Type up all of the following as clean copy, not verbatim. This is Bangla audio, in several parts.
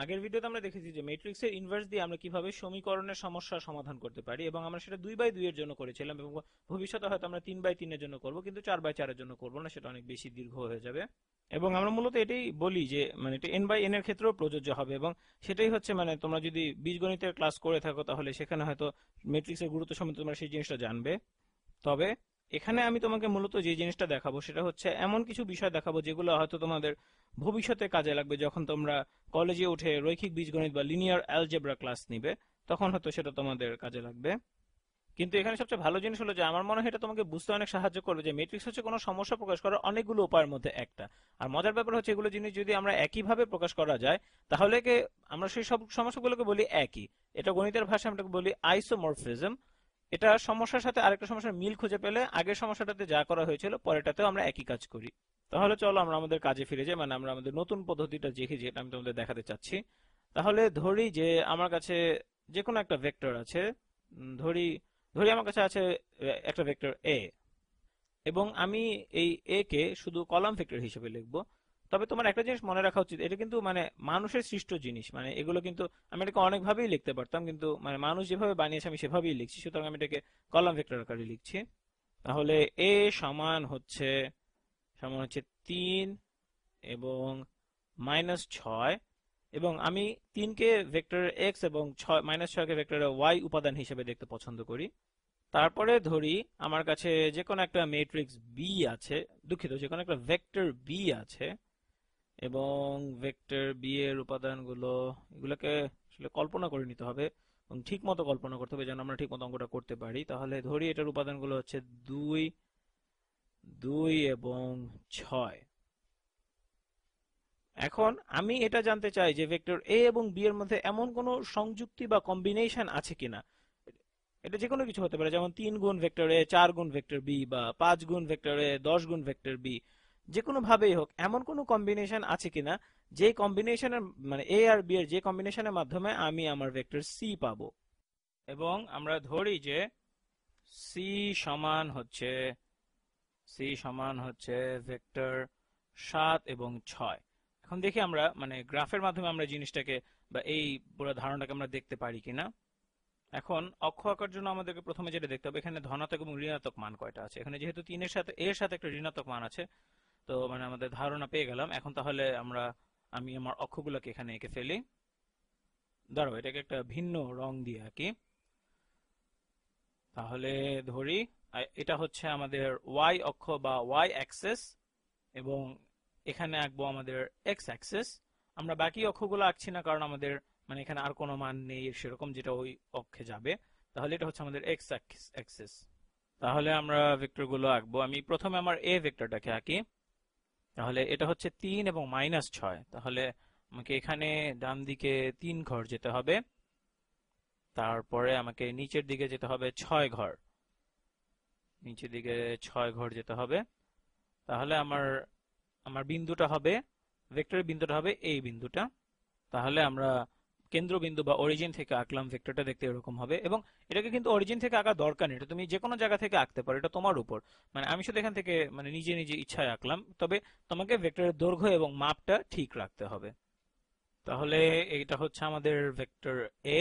আগের ভিডিওতে আমরা দেখেছি যে ম্যাট্রিক্সের ইনভার্স দিয়ে আমরা কিভাবে সমীকরণের সমস্যার সমাধান করতে পারি, এবং আমরা সেটা 2x2 এর জন্য করেছিলাম, এবং ভবিষ্যতে হয়তো আমরা 3x3 এর জন্য করব, কিন্তু 4x4 এর জন্য করব না, সেটা অনেক বেশি দীর্ঘ হয়ে যাবে। এবং আমরা মূলত এটাই বলি যে মানে এটা n/n এর ক্ষেত্রেও প্রযোজ্য হবে, এবং সেটাই হচ্ছে মানে তোমরা যদি বীজগণিতের ক্লাস করে থাকো তাহলে সেখানে হয়তো ম্যাট্রিক্সের গুরুত্ব সম্বন্ধে তোমরা সেই জিনিসটা জানবে। তবে এখানে আমি তোমাকে মূলত যে জিনিসটা দেখাবো সেটা হচ্ছে এমন কিছু বিষয় দেখাবো যেগুলো হয়তো তোমাদের ভবিষ্যতে কাজে লাগবে, যখন তোমরা কলেজে উঠে রৈখিক বীজগণিত বা লিনিয়ার অ্যালজেব্রা ক্লাস নিবে, তখন হয়তো সেটা তোমাদের কাজে লাগবে। কিন্তু এখানে সবচেয়ে ভালো জিনিস হলো যে আমার মনে হয় এটা তোমাকে বুঝতে অনেক সাহায্য করবে যে ম্যাট্রিক্স হচ্ছে কোনো সমস্যা প্রকাশ করার অনেকগুলো উপায়ের মধ্যে একটা। আর মজার ব্যাপার হচ্ছে এগুলো জিনিস যদি আমরা একইভাবে প্রকাশ করা যায় তাহলে আমরা সেই সব সমস্যাগুলোকে বলি একই। এটা গণিতের ভাষায় আমরা বলি আইসোমরফিজম। এটা সমস্যার সাথে আরেকটা সমস্যার মিল খুঁজে পেলে আগের সমস্যাটাতে যা করা হয়েছিল পরেরটাতেও আমরা একই কাজ করি। তাহলে চলো আমরা আমাদের কাজে ফিরে যাই, মানে আমরা আমাদের নতুন পদ্ধতিটা দেখি যেটা আমি তোমাদের দেখাতে চাচ্ছি। তাহলে ধরি যে আমার কাছে যে কোনো একটা ভেক্টর আছে। ধরি ধরি আমার কাছে আছে একটা ভেক্টর এ, এবং আমি এই এ কে শুধু কলাম ভেক্টর হিসেবে লিখব। তবে তোমার একটা জিনিস মনে রাখা উচিত, এটা কিন্তু মানে মানুষের সৃষ্ট জিনিস, মানে এগুলো কিন্তু আমি এটাকে অনেকভাবেই লিখতে পারতাম, কিন্তু মানে মানুষ যেভাবে বানিয়েছে আমি সেভাবেই লিখছি, সুতরাং আমি এটাকে কলাম ভেক্টর আকারে লিখছি। তাহলে এ সমান হচ্ছে 3 এবং -6, এবং আমি 3 কে ভেক্টর এক্স এবং -6 কে ভেক্টর ওয়াই উপাদান হিসেবে দেখতে পছন্দ করি। তারপরে ধরি আমার কাছে যে কোনো একটা ম্যাট্রিক্স বি আছে, দুঃখিত, যে কোনো একটা ভেক্টর বি আছে, এবং ভেক্টর বি এর উপাদানগুলো এগুলোকে আসলে কল্পনা করে নিতে হবে, এবং ঠিক মতো কল্পনা করতে হবে যেন আমরা ঠিক মতো অঙ্কটা করতে পারি। তাহলে ধরি এটার উপাদানগুলো হচ্ছে 2, 2 এবং 6। এখন আমি এটা জানতে চাই যে ভেক্টর এ এবং বি এর মধ্যে এমন কোনো সংযুক্তি বা কম্বিনেশন আছে কিনা। এটা যে কোনো কিছু হতে পারে, যেমন 3 গুণ ভেক্টর এ 4 গুণ ভেক্টর বি, বা 5 গুণ ভেক্টর এ 10 গুণ ভেক্টর বি। যে কোনো ভাবেই হোক এমন কোনো কম্বিনেশন আছে কিনা যে কম্বিনেশনের মানে এ আর বি এর যে কম্বিনেশনের মাধ্যমে আমি আমার ভেক্টর সি পাবো। এবং আমরা ধরি যে সি সমান হচ্ছে সি সমান হচ্ছে ভেক্টর 7 এবং 6। এখন দেখি আমরা মানে গ্রাফের মাধ্যমে আমরা জিনিসটাকে বা এই পুরো ধারণাটাকে আমরা দেখতে পারি কিনা। এখন অক্ষ আঁকার জন্য আমাদেরকে প্রথমে যেটা দেখতে হবে, এখানে ধনাত্মক এবং ঋণাত্মক মান কয়টা আছে। এখানে যেহেতু 3 এর সাথে একটা ঋণাত্মক মান আছে, তো মানে আমাদের ধারণা পেয়ে গেলাম। এখন তাহলে আমি আমার অক্ষগুলোকে এখানে এঁকে ফেলি। দাঁড়াও, এটাকে একটা ভিন্ন রং দিয়ে আঁকি। তাহলে ধরি এটা হচ্ছে আমাদের ওয়াই অক্ষ বা ওয়াই অ্যাক্সিস, এবং এখানে আঁকবো আমাদের এক্স অ্যাক্সিস। আমরা বাকি অক্ষগুলো আঁকছি না কারণ আমাদের মানে এখানে আর কোনো মান নেই সেরকম যেটা ওই অক্ষে যাবে। তাহলে এটা হচ্ছে আমাদের এক্স অ্যাক্সিস। তাহলে আমরা ভেক্টরগুলো আঁকবো। আমি প্রথমে আমার এ ভেক্টরটাকে আঁকি। তাহলে এটা হচ্ছে 3 এবং -6। তাহলে আমাকে এখানে ডান দিকে 3 ঘর যেতে হবে, তারপরে আমাকে নিচের দিকে যেতে হবে 6 ঘর, নিচের দিকে 6 ঘর যেতে হবে। তাহলে আমার আমার বিন্দুটা হবে, ভেক্টরের বিন্দুটা হবে এই বিন্দুটা। তাহলে আমরা কেন্দ্রবিন্দু বা অরিজিন থেকে আঁকলাম, ভেক্টরটা দেখতে এরকম হবে। এবং এটাকে কিন্তু অরিজিন থেকে আঁকা দরকার নেই, এটা তুমি যে কোনো জায়গা থেকে আঁকতে পারো, এটা তোমার উপর। মানে আমি শুধু এখান থেকে মানে নিজে নিজে ইচ্ছায় আঁকলাম, তবে তোমাকে ভেক্টরের দৈর্ঘ্য এবং মাপটা ঠিক রাখতে হবে। তাহলে এটা হচ্ছে আমাদের ভেক্টর এ।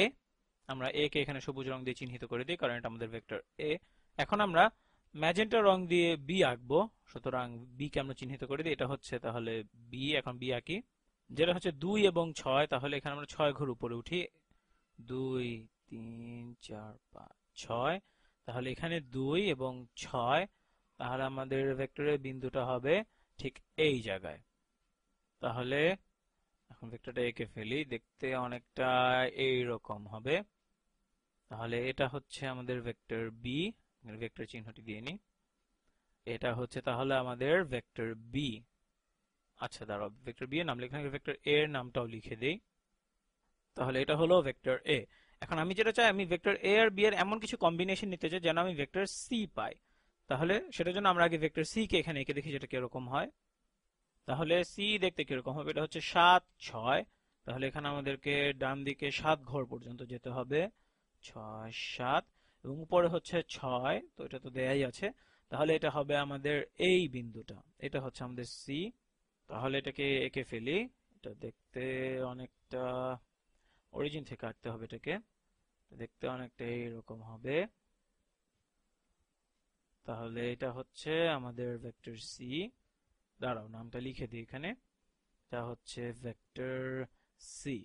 আমরা এ কে এখানে সবুজ রং দিয়ে চিহ্নিত করে দিই কারণ এটা আমাদের ভেক্টর এ। এখন আমরা ম্যাজেন্টা রং দিয়ে বি আঁকবো, সুতরাং বি কে আমরা চিহ্নিত করে দিই। এটা হচ্ছে তাহলে বি। এখন বি আঁকি, যেটা হচ্ছে 2 এবং 6। তাহলে এখানে আমরা 6 ঘর উপরে উঠি, 2, 3, 4, 5, 6। তাহলে এখানে 2 এবং 6। তাহলে আমাদের ভেক্টরের বিন্দুটা হবে ঠিক এই জায়গায়। তাহলে এখন ভেক্টরটা এঁকে ফেলি, দেখতে অনেকটা এইরকম হবে। তাহলে এটা হচ্ছে আমাদের ভেক্টর বি, ভেক্টর চিহ্নটি দিয়ে নি। এটা হচ্ছে তাহলে আমাদের ভেক্টর বি। আচ্ছা দাঁড়াও, ভেক্টর বি এর নাম লিখে ভেক্টর এ এর নামটাও লিখে দেই। তাহলে এটা হলো ভেক্টর এ। এখন আমি যেটা চাই, আমি ভেক্টর এ আর বি এর এমন কিছু কম্বিনেশন নিতে চাই যেন আমি ভেক্টর সি পাই। তাহলে সেটার জন্য আমরা আগে ভেক্টর সি কে এখানে এঁকে দেখি যেটা কিরকম হয়। তাহলে সি দেখতে কিরকম হবে, এটা হচ্ছে 7, 6। তাহলে এখানে আমাদেরকে ডান দিকে 7 ঘর পর্যন্ত যেতে হবে, 6, 7, এবং উপরে হচ্ছে 6, তো এটা তো দেয়াই আছে। তাহলে এটা হবে আমাদের এই বিন্দুটা, এটা হচ্ছে আমাদের সি। তাহলে এটাকে এঁকে ফেলি। এটা দেখতে অনেকটা অরিজিন থেকে আঁকতে হবে, এটাকে দেখতে অনেকটা এইরকম হবে। তাহলে এটা হচ্ছে আমাদের ভেক্টর সি। দাঁড়াও, নামটা লিখে দিই এখানে। এটা হচ্ছে ভেক্টর সি।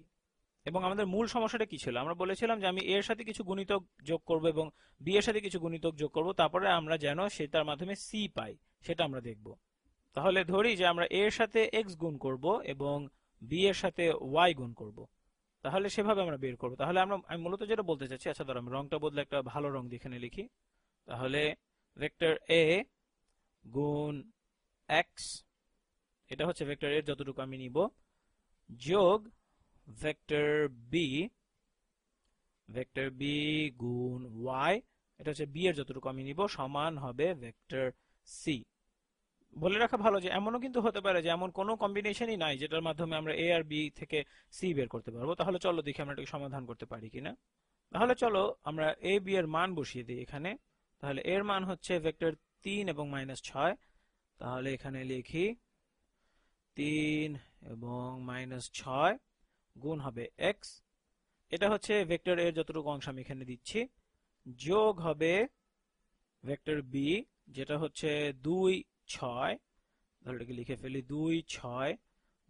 এবং আমাদের মূল সমস্যাটা কি ছিল? আমরা বলেছিলাম যে আমি এর সাথে কিছু গুণিতক যোগ করব এবং বি এর সাথে কিছু গুণিতক যোগ করব, তারপরে আমরা যেন সেটার মাধ্যমে সি পাই, সেটা আমরা দেখব। তাহলে ধরি যে আমরা এর সাথে এক্স গুণ করব এবং বি এর সাথে ওয়াই গুণ করব। তাহলে সেভাবে আমরা বের করব। তাহলে আমি মূলত যেটা বলতে চাচ্ছি, আচ্ছা ধরো আমি রংটা বদলে একটা ভালো রং দিয়ে এখানে লিখি। তাহলে ভেক্টর এ গুণ এক্স, এটা হচ্ছে ভেক্টর এর যতটুকু আমি নিব, যোগ ভেক্টর বি, ভেক্টর বি গুণ ওয়াই, এটা হচ্ছে বি এর যতটুকু আমি নিব, সমান হবে ভেক্টর সি। বলে রাখা ভালো যে এমনও কিন্তু হতে পারে যে এমন কোনো কম্বিনেশনই নাই যেটার মাধ্যমে আমরা এ আর বি থেকে সি বের করতে পারবো। তাহলে চলো দেখি আমরা এটাকে সমাধান করতে পারি কিনা। তাহলে চলো আমরা এ বি এর মান বসিয়ে দিই এখানে। তাহলে এর মান হচ্ছে ভেক্টর 3 এবং -6। তাহলে এখানে লিখি 3 এবং -6 গুণ হবে এক্স, এটা হচ্ছে ভেক্টর এর যতটুকু অংশ আমি এখানে দিচ্ছি, যোগ হবে ভেক্টর বি যেটা হচ্ছে 2 6, তাহলে এটাকে লিখে ফেলি 2 6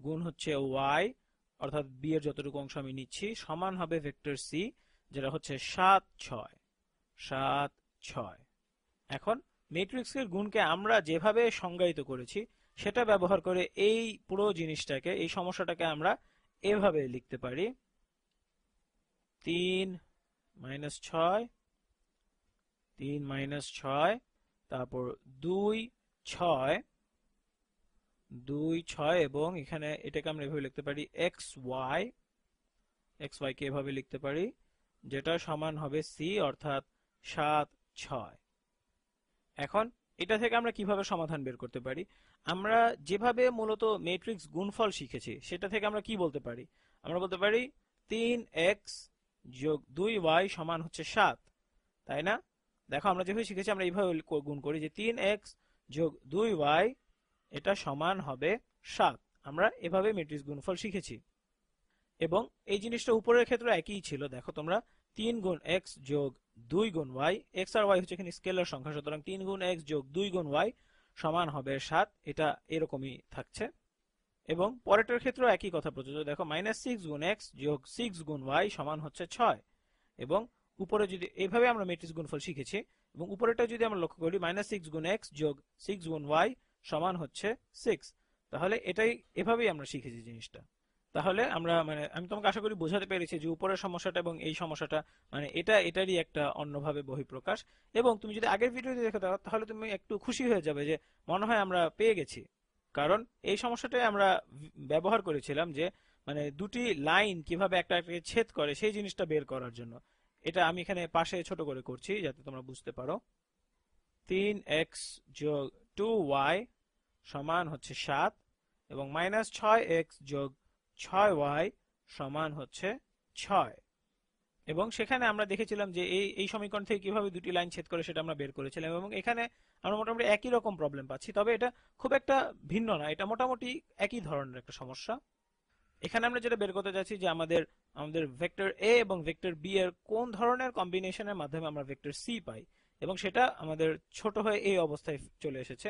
গুণ হচ্ছে ওয়াই, অর্থাৎ বি এর যতটুকু অংশ আমি নিচ্ছি, সমান হবে ভেক্টর সি যেটা হচ্ছে 7 6 7 6। এখন ম্যাট্রিক্সের গুণকে আমরা যেভাবে সংজ্ঞায়িত করেছি সেটা ব্যবহার করে এই পুরো জিনিসটাকে, এই সমস্যাটাকে আমরা এভাবে লিখতে পারি। 3 -6, 3 -6, তারপর 2 6, 2 6, এবং এখানে এটাকে আমরা এভাবে লিখতে পারি এক্স ওয়াই, এক্স ওয়াই কে এভাবে লিখতে পারি, যেটা সমান হবে সি অর্থাৎ 7 6। এখন এটা থেকে আমরা কিভাবে সমাধান বের করতে পারি? আমরা যেভাবে মূলত ম্যাট্রিক্স গুণফল শিখেছি সেটা থেকে আমরা কি বলতে পারি? আমরা বলতে পারি 3x যোগ 2y সমান হচ্ছে 7, তাই না? দেখো আমরা যেভাবে শিখেছি আমরা এইভাবে গুণ করি যে 3x যোগ 2y এটা সমান হবে 7। আমরা এভাবে ম্যাট্রিক্স গুণফল শিখেছি এবং এই জিনিসটা উপরের ক্ষেত্রে একই ছিল। দেখো তোমরা 3 গুণ x যোগ 2 গুণ y, x আর y হচ্ছে এখানে স্কেলার সংখ্যা, সুতরাং 3 গুণ x যোগ 2 গুণ y সমান হবে 7, এটা এরকমই থাকছে। এবং পরেরটার ক্ষেত্রেও একই কথা প্রযোজ্য। দেখো -6 গুণ x যোগ 6 গুণ y সমান হচ্ছে 6, এবং উপরে যদি এইভাবে আমরা ম্যাট্রিক্স গুণফল শিখেছি এবং উপরেটা যদি আমরা লক্ষ্য করি -6 গুণ x যোগ 6 গুণ y সমান হচ্ছে 6, তাহলে এটাই এভাবেই আমরা শিখেছি জিনিসটা। তাহলে আমরা আমি তোমাকে আশা করি বোঝাতে পেরেছি যে উপরের সমস্যাটা এবং এই সমস্যাটা এটারই একটা অন্যভাবে বহিঃপ্রকাশ। এবং তুমি যদি আগের ভিডিওটি দেখে থাকো তাহলে তুমি একটু খুশি হয়ে যাবে যে মনে হয় আমরা পেয়ে গেছি। কারণ এই সমস্যাটাই আমরা ব্যবহার করেছিলাম যে দুটি লাইন কিভাবে একটা একটাকে ছেদ করে সেই জিনিসটা বের করার জন্য। এটা আমি এখানে পাশে ছোট করে করছি যাতে তোমরা বুঝতে পারো। 3x যোগ 2y সমান হচ্ছে 7 এবং -6x যোগ 6y সমান হচ্ছে 6, এবং সেখানে আমরা দেখেছিলাম যে এই সমীকরণ থেকে কিভাবে দুটি লাইন ছেদ করে সেটা আমরা বের করেছিলাম। এবং এখানে আমরা মোটামুটি একই রকম প্রবলেম পাচ্ছি, তবে এটা খুব একটা ভিন্ন না, এটা মোটামুটি একই ধরনের একটা সমস্যা। এখানে আমরা যেটা বের করতে যাচ্ছি যে আমাদের আমাদের ভেক্টর এ এবং ভেক্টর বি এর কোন ধরনের কম্বিনেশনের মাধ্যমে আমরা ভেক্টর সি পাই, এবং সেটা আমাদের ছোট হয়ে এই অবস্থায় চলে এসেছে।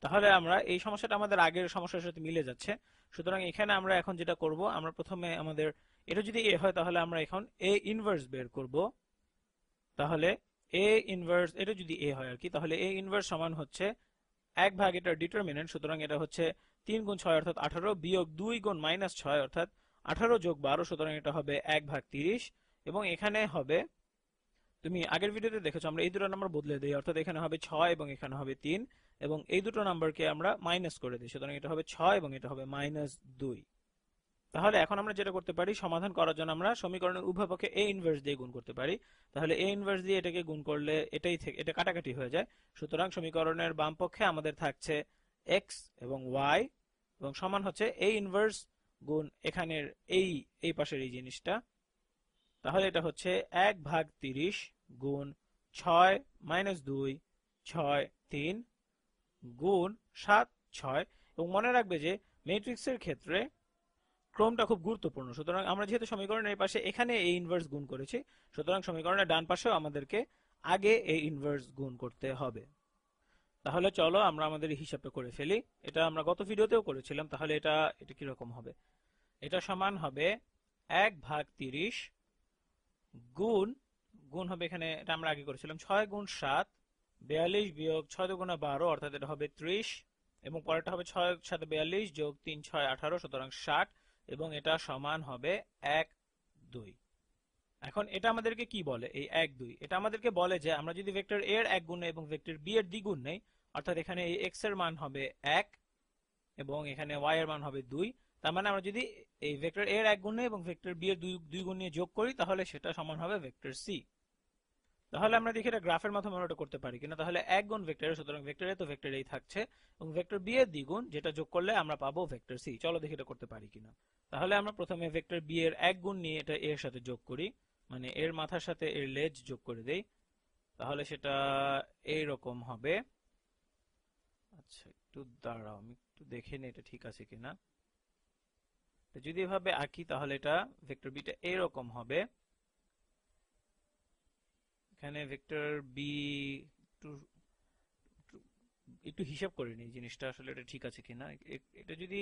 তাহলে আমরা এই সমস্যাটা আমাদের আগের সমস্যার সাথে মিলে যাচ্ছে। সুতরাং এখানে আমরা এখন যেটা করব, আমরা প্রথমে আমাদের এটা যদি এ হয় তাহলে আমরা এখন এ ইনভার্স বের করব। তাহলে এ ইনভার্স, এটা যদি এ হয় আর কি, তাহলে এ ইনভার্স সমান হচ্ছে 1 ভাগ এটার ডিটারমিনেন্ট, সুতরাং এটা হচ্ছে 3 গুণ 6 অর্থাৎ 18 বিয়োগ 2 গুণ -6 অর্থাৎ 18 যোগ 12, সুতরাং এটা হবে 1 ভাগ 30। এবং এখানে হবে, তুমি আগের ভিডিওতে দেখেছো আমরা এই দুটো নাম্বার বদলে দিই, অর্থাৎ এখানে হবে 6 এবং এখানে হবে 3, এবং এই দুটো নাম্বারকে আমরা মাইনাস করে দিই, সুতরাং এটা হবে 6 এবং এটা হবে -2। তাহলে এখন আমরা যেটা করতে পারি, সমাধান করার জন্য আমরা সমীকরণের উভয় পক্ষে a ইনভার্স দিয়ে গুণ করতে পারি। তাহলে a ইনভার্স দিয়ে এটাকে গুণ করলে এটা কাটাকাটি হয়ে যায়, সুতরাং সমীকরণের বাম পক্ষে আমাদের থাকছে x এবং y, এবং সমান হচ্ছে a ইনভার্স গুণ এখানের এই পাশের এই জিনিসটা। তাহলে এটা হচ্ছে 1 ভাগ 30 গুণ 6 -2 6 3 গুণ 7 6। এবং মনে রাখবে যে ম্যাট্রিক্সের ক্ষেত্রে ক্রমটা খুব গুরুত্বপূর্ণ। সুতরাং আমরা যেহেতু সমীকরণের পাশে এখানে এই ইনভার্স গুণ করেছি, সুতরাং সমীকরণের ডান পাশেও আমাদেরকে আগে এই ইনভার্স গুণ করতে হবে। তাহলে চলো আমরা আমাদের হিসাবটা করে ফেলি। এটা আমরা গত ভিডিওতেও করেছিলাম। তাহলে এটা এটা কিরকম হবে? এটা সমান হবে 1/30 গুণ গুণ হবে এখানে, এটা আমরা আগে করেছিলাম 6 গুণ 7, 42 বিয়োগ 6 দুগুণে 12, অর্থাৎ এটা হবে 30, এবং পরেরটা হবে 6 7 42 যোগ 3 6 18, সুতরাং 60, এবং এটা সমান হবে 1 2। এখন এটা আমাদেরকে কি বলে? এই 1 2 এটা আমাদেরকে বলে যে আমরা যদি ভেক্টর a এর এক গুণ এবং ভেক্টর b এর দ্বিগুণ নেই, অর্থাৎ এখানে এই x এর মান হবে 1 এবং এখানে y এর মান হবে 2, তার মানে আমরা যদি এই ভেক্টর a এর এক গুণ এবং ভেক্টর b এর দুই গুণ নিয়ে যোগ করি, তাহলে সেটা সমান হবে ভেক্টর c। তাহলে আমরা দেখি এটা গ্রাফের মাধ্যমে আমরা এটা করতে পারি কিনা। তাহলে এক গুণ ভেক্টর, সুতরাং ভেক্টর a তো ভেক্টর a থাকছে, এবং ভেক্টর b এর দ্বিগুণ যেটা যোগ করলে আমরা পাবো ভেক্টর c। চলো দেখি এটা করতে পারি কিনা। তাহলে আমরা প্রথমে ভেক্টর b এর এক গুণ নিয়ে এটা a এর সাথে যোগ করি, মানে এর মাথার সাথে এর লেজ যোগ করে দেই। তাহলে সেটা এইরকম হবে। আচ্ছা একটু দাঁড়াও, আমি একটু দেখে নিই এটা ঠিক আছে কিনা। যদি এভাবে আঁকি তাহলে এটা ভেক্টর বিটা এরকম হবে। এখানে ভেক্টর বি একটু একটু হিসাব করে নিই জিনিসটা আসলে এটা ঠিক আছে কিনা। এটা যদি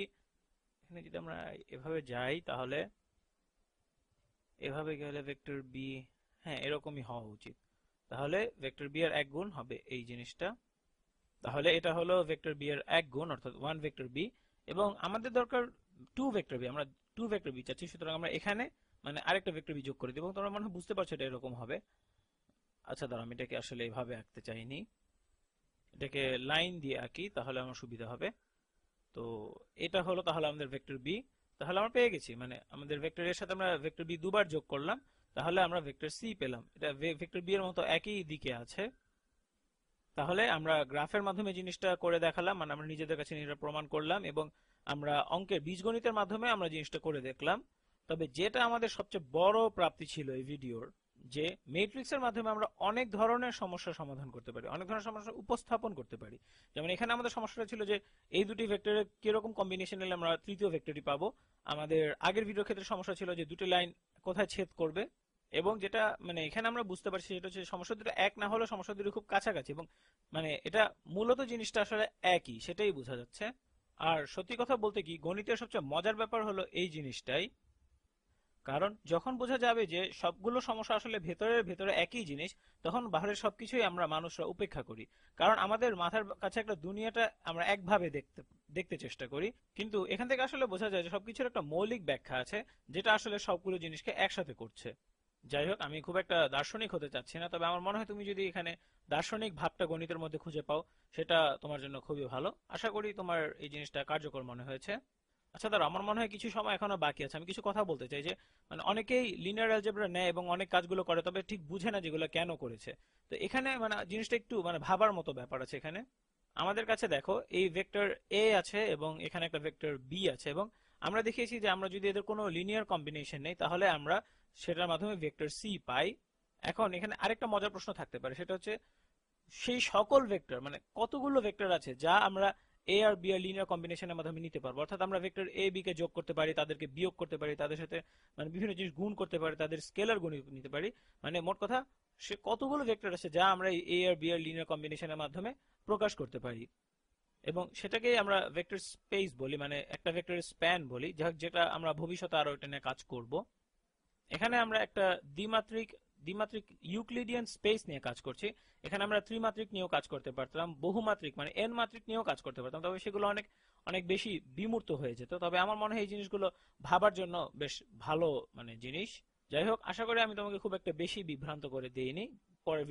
এখানে যদি আমরা এভাবে যাই, তাহলে এভাবে গেলে ভেক্টর বি, হ্যাঁ এরকমই হওয়া উচিত। তাহলে ভেক্টর বি এর এক গুণ হবে এই জিনিসটা। তাহলে এটা হলো ভেক্টর বি এর এক গুণ, অর্থাৎ 1 ভেক্টর বি, এবং আমাদের দরকার 2 ভেক্টর বি। আমরা 2 ভেক্টর বি চাচ্ছি, সুতরাং আমরা এখানে মানে আরেকটা ভেক্টর বি যোগ করে দেব। তোমরা মনে হয় বুঝতে পারছো এটা এরকম হবে। আচ্ছা দাঁড়াও, আমি এটাকে আসলে এইভাবে আঁকতে চাইনি, এটাকে লাইন দিয়ে আঁকি তাহলে আমার সুবিধা হবে। তো এটা হলো তাহলে আমাদের ভেক্টর বি। তাহলে আমরা পেয়ে গেছি, মানে আমাদের ভেক্টর এর সাথে আমরা ভেক্টর বি দুবার যোগ করলাম, তাহলে আমরা ভেক্টর সি পেলাম। এটা ভেক্টর বি এর মতো একই দিকে আছে। তাহলে আমরা গ্রাফের মাধ্যমে জিনিসটা করে দেখালাম, মানে আমরা নিজেদের কাছে নিজেরা প্রমাণ করলাম, এবং আমরা অঙ্কের বীজগণিতের মাধ্যমে আমরা জিনিসটা করে দেখলাম। তবে যেটা আমাদের সবচেয়ে বড় প্রাপ্তি ছিল এই ভিডিওর, যে ম্যাট্রিক্সের মাধ্যমে আমরা অনেক ধরনের সমস্যার সমাধান করতে পারি, অনেক ধরনের সমস্যা উপস্থাপন করতে পারি। যেমন এখানে আমাদের সমস্যাটা ছিল যে এই দুটি ভেক্টরের কিরকম কম্বিনেশন নিলে আমরা তৃতীয় ভেক্টরটি পাবো। আমাদের আগের ভিডিওর ক্ষেত্রে সমস্যা ছিল যে দুটি লাইন কোথায় ছেদ করবে, এবং যেটা মানে এখানে আমরা বুঝতে পারছি সেটা হচ্ছে সমস্যা দুটো এক না হলেও সমস্যা দুটো খুব কাছাকাছি, এবং মানে এটা মূলত জিনিসটা আসলে একই, সেটাই বোঝা যাচ্ছে। আর সত্যি কথা বলতে কি, গণিতের সবচেয়ে মজার ব্যাপার হলো এই জিনিসটাই। কারণ যখন বোঝা যাবে যে সবগুলো সমস্যা আসলে ভেতরের ভেতরে একই জিনিস, তখন বাইরের সবকিছুই আমরা মানুষরা উপেক্ষা করি। কারণ আমাদের মাথার কাছে একটা দুনিয়াটা আমরা একভাবে দেখতে দেখতে চেষ্টা করি, কিন্তু এখান থেকে আসলে বোঝা যায় যে সবকিছুর একটা মৌলিক ব্যাখ্যা আছে, যেটা আসলে সবগুলো জিনিসকে একসাথে করছে। যাই হোক, আমি খুব একটা দার্শনিক হতে চাচ্ছি না, তবে আমার মনে হয় তুমি যদি এখানে দার্শনিক ভাবটা গণিতের মধ্যে খুঁজে পাও, সেটা তোমার জন্য খুবই ভালো। আশা করি তোমার এই জিনিসটা কার্যকর মনে হয়েছে। আচ্ছা দাঁড়া, আমার মনে হয় কিছু সময় এখনো বাকি আছে, আমি কিছু কথা বলতে চাই। যে মানে অনেকেই লিনিয়ার অ্যালজেব্রা নেয় এবং অনেক কাজগুলো করে, তবে ঠিক বুঝে না যেগুলো কেন করেছে। তো এখানে মানে জিনিসটা একটু মানে ভাবার মতো ব্যাপার আছে এখানে। আমাদের কাছে দেখো এই ভেক্টর এ আছে এবং এখানে একটা ভেক্টর বি আছে, এবং আমরা দেখিয়েছি যে আমরা যদি এদের কোনো লিনিয়ার কম্বিনেশন নেই, তাহলে আমরা সেটার মাধ্যমে ভেক্টর সি পাই। এখন এখানে আরেকটা মজার প্রশ্ন থাকতে পারে, সেটা হচ্ছে সেই সকল ভেক্টর মানে কতগুলো ভেক্টর আছে যা আমরা এ আর বি এর লিনিয়ার কম্বিনেশনের মাধ্যমে নিতে পারবো। অর্থাৎ আমরা ভেক্টর এ বি কে যোগ করতে পারি, তাদেরকে বিয়োগ করতে পারি, তাদের সাথে মানে বিভিন্ন জিনিস গুণ করতে পারি, তাদের স্কেলার গুণ নিতে পারি। মানে মোট কথা, সে কতগুলো ভেক্টর আছে যা আমরা এ আর বি এর লিনিয়ার কম্বিনেশনের মাধ্যমে প্রকাশ করতে পারি, এবং সেটাকে আমরা ভেক্টর স্পেস বলি, মানে একটা ভেক্টরের স্প্যান বলি, যেটা আমরা ভবিষ্যতে আরো এটা নিয়ে কাজ করব। এখানে আমরা একটা দ্বিমাত্রিক দ্বিমাত্রিক ইউক্লিডিয়ান স্পেস নিয়ে কাজ করছি। এখানে আমরা ত্রিমাত্রিক নিয়েও কাজ করতে পারতাম, বহুমাত্রিক মানে এন মাত্রিক নিয়েও কাজ করতে পারতাম, তবে সেগুলো অনেক অনেক বেশি বিমূর্ত হয়ে যেত। তবে আমার মনে হয় এই জিনিসগুলো ভাবার জন্য বেশ ভালো মানে জিনিস। যাই হোক, আশা করি আমি তোমাকে খুব একটা বেশি বিভ্রান্ত করে দিইনি। পরের